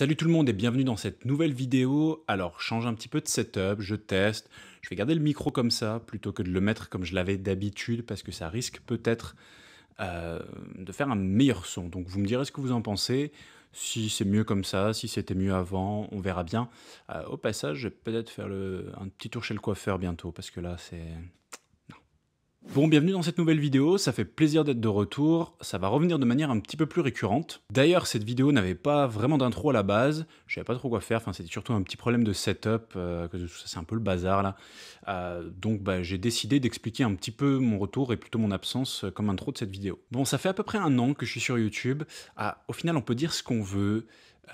Salut tout le monde et bienvenue dans cette nouvelle vidéo. Alors, change un petit peu de setup, je teste. Je vais garder le micro comme ça plutôt que de le mettre comme je l'avais d'habitude parce que ça risque peut-être de faire un meilleur son. Donc, vous me direz ce que vous en pensez. Si c'est mieux comme ça, si c'était mieux avant, on verra bien. Au passage, je vais peut-être faire un petit tour chez le coiffeur bientôt parce que là, c'est... Bon, bienvenue dans cette nouvelle vidéo, ça fait plaisir d'être de retour, ça va revenir de manière un petit peu plus récurrente. D'ailleurs, cette vidéo n'avait pas vraiment d'intro à la base, je savais pas trop quoi faire, enfin c'était surtout un petit problème de setup, que ça c'est un peu le bazar là. Donc j'ai décidé d'expliquer un petit peu mon retour et plutôt mon absence comme intro de cette vidéo. Bon, ça fait à peu près un an que je suis sur YouTube, au final on peut dire ce qu'on veut,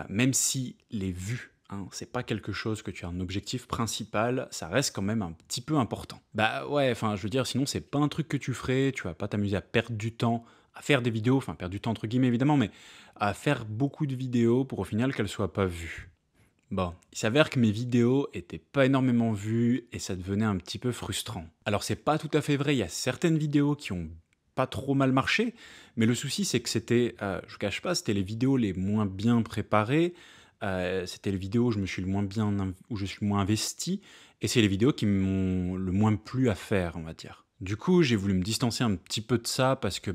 même si les vues, c'est pas quelque chose que tu as un objectif principal, ça reste quand même un petit peu important. Bah ouais, enfin je veux dire, sinon c'est pas un truc que tu ferais, tu vas pas t'amuser à perdre du temps à faire des vidéos, enfin perdre du temps entre guillemets évidemment, mais à faire beaucoup de vidéos pour au final qu'elles soient pas vues. Bon, il s'avère que mes vidéos étaient pas énormément vues et ça devenait un petit peu frustrant. Alors c'est pas tout à fait vrai, il y a certaines vidéos qui ont pas trop mal marché, mais le souci c'est que c'était, je vous cache pas, c'était les vidéos les moins bien préparées, c'était les vidéos où je me suis où je suis le moins investi, et c'est les vidéos qui m'ont le moins plu à faire, on va dire. Du coup, j'ai voulu me distancer un petit peu de ça parce que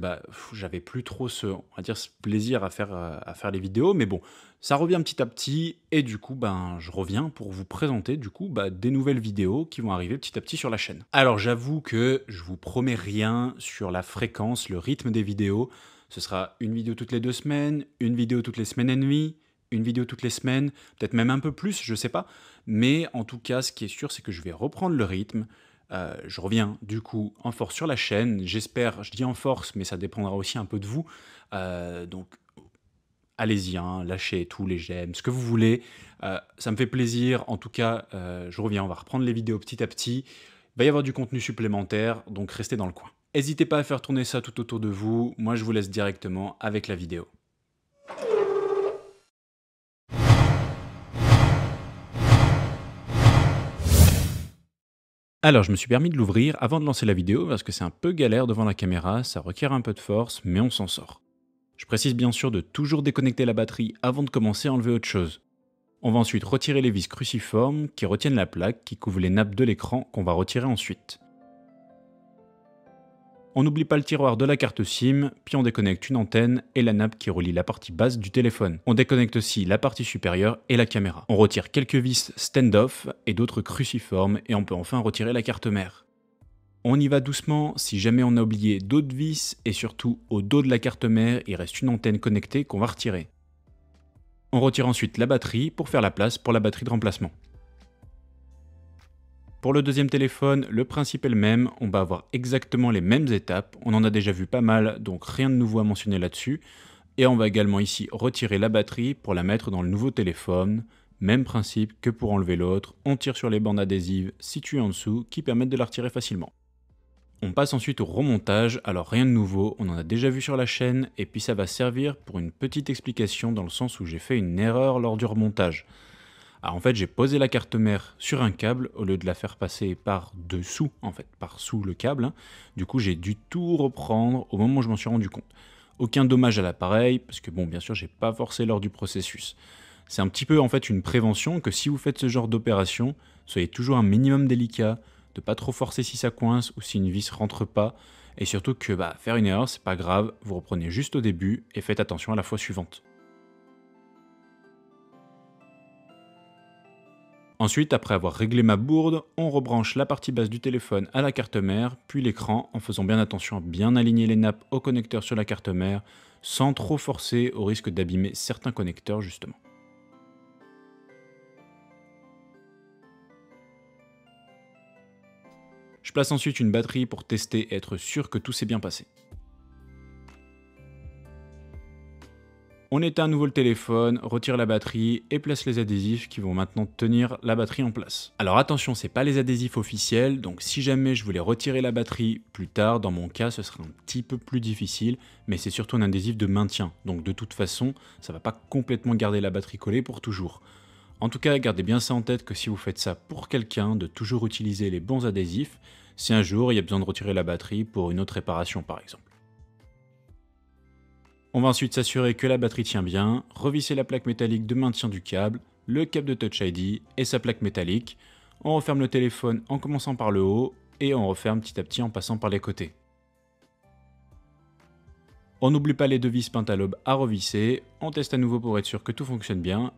j'avais plus trop on va dire, ce plaisir à faire les vidéos, mais bon, ça revient petit à petit, et du coup, je reviens pour vous présenter du coup des nouvelles vidéos qui vont arriver petit à petit sur la chaîne. Alors j'avoue que je vous promets rien sur la fréquence, le rythme des vidéos. Ce sera une vidéo toutes les 2 semaines, une vidéo toutes les semaines et demie, une vidéo toutes les semaines, peut-être même un peu plus, je sais pas. Mais en tout cas, ce qui est sûr, c'est que je vais reprendre le rythme. Je reviens du coup en force sur la chaîne. J'espère, je dis en force, mais ça dépendra aussi un peu de vous. Donc allez-y, lâchez tous les j'aime, ce que vous voulez. Ça me fait plaisir. En tout cas, je reviens, on va reprendre les vidéos petit à petit. Il va y avoir du contenu supplémentaire, donc restez dans le coin. N'hésitez pas à faire tourner ça tout autour de vous. Moi, je vous laisse directement avec la vidéo. Alors, je me suis permis de l'ouvrir avant de lancer la vidéo parce que c'est un peu galère devant la caméra, ça requiert un peu de force, mais on s'en sort. Je précise bien sûr de toujours déconnecter la batterie avant de commencer à enlever autre chose. On va ensuite retirer les vis cruciformes qui retiennent la plaque qui couvre les nappes de l'écran qu'on va retirer ensuite. On n'oublie pas le tiroir de la carte SIM, puis on déconnecte une antenne et la nappe qui relie la partie basse du téléphone. On déconnecte aussi la partie supérieure et la caméra. On retire quelques vis stand-off et d'autres cruciformes et on peut enfin retirer la carte mère. On y va doucement si jamais on a oublié d'autres vis et surtout au dos de la carte mère il reste une antenne connectée qu'on va retirer. On retire ensuite la batterie pour faire la place pour la batterie de remplacement. Pour le deuxième téléphone, le principe est le même, on va avoir exactement les mêmes étapes, on en a déjà vu pas mal, donc rien de nouveau à mentionner là-dessus. Et on va également ici retirer la batterie pour la mettre dans le nouveau téléphone. Même principe que pour enlever l'autre, on tire sur les bandes adhésives situées en dessous qui permettent de la retirer facilement. On passe ensuite au remontage, alors rien de nouveau, on en a déjà vu sur la chaîne, et puis ça va servir pour une petite explication dans le sens où j'ai fait une erreur lors du remontage. Alors en fait, j'ai posé la carte mère sur un câble au lieu de la faire passer par dessous, en fait, par sous le câble. Du coup, j'ai dû tout reprendre au moment où je m'en suis rendu compte. Aucun dommage à l'appareil, parce que bon, bien sûr, j'ai pas forcé lors du processus. C'est un petit peu en fait une prévention que si vous faites ce genre d'opération, soyez toujours un minimum délicat, de pas trop forcer si ça coince ou si une vis rentre pas, et surtout que faire une erreur, c'est pas grave, vous reprenez juste au début et faites attention à la fois suivante. Ensuite, après avoir réglé ma bourde, on rebranche la partie basse du téléphone à la carte mère, puis l'écran, en faisant bien attention à bien aligner les nappes au connecteur sur la carte mère, sans trop forcer au risque d'abîmer certains connecteurs justement. Je place ensuite une batterie pour tester et être sûr que tout s'est bien passé. On éteint à nouveau le téléphone, retire la batterie et place les adhésifs qui vont maintenant tenir la batterie en place. Alors attention, c'est pas les adhésifs officiels, donc si jamais je voulais retirer la batterie plus tard, dans mon cas ce serait un petit peu plus difficile, mais c'est surtout un adhésif de maintien, donc de toute façon, ça va pas complètement garder la batterie collée pour toujours. En tout cas, gardez bien ça en tête que si vous faites ça pour quelqu'un, de toujours utiliser les bons adhésifs, si un jour il y a besoin de retirer la batterie pour une autre réparation par exemple. On va ensuite s'assurer que la batterie tient bien, revisser la plaque métallique de maintien du câble, le câble de Touch ID et sa plaque métallique. On referme le téléphone en commençant par le haut et on referme petit à petit en passant par les côtés. On n'oublie pas les deux vis pentalobes à revisser, on teste à nouveau pour être sûr que tout fonctionne bien.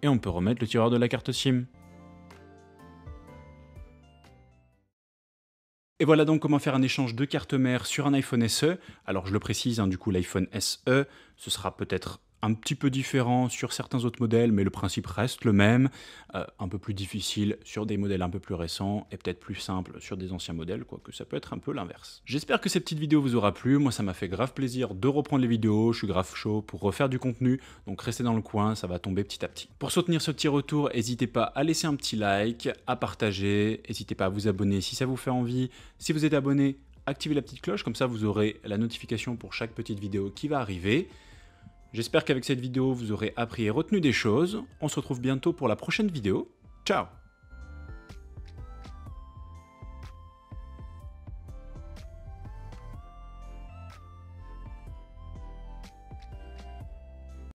Et on peut remettre le tireur de la carte SIM. Et voilà donc comment faire un échange de carte mère sur un iPhone SE. Alors je le précise, du coup l'iPhone SE, ce sera peut-être un petit peu différent sur certains autres modèles, mais le principe reste le même. Un peu plus difficile sur des modèles un peu plus récents et peut-être plus simple sur des anciens modèles, quoique ça peut être un peu l'inverse. J'espère que cette petite vidéo vous aura plu. Moi ça m'a fait grave plaisir de reprendre les vidéos, je suis grave chaud pour refaire du contenu, donc restez dans le coin, ça va tomber petit à petit. Pour soutenir ce petit retour, n'hésitez pas à laisser un petit like, à partager, n'hésitez pas à vous abonner si ça vous fait envie. Si vous êtes abonné, activez la petite cloche, comme ça vous aurez la notification pour chaque petite vidéo qui va arriver. J'espère qu'avec cette vidéo, vous aurez appris et retenu des choses. On se retrouve bientôt pour la prochaine vidéo. Ciao!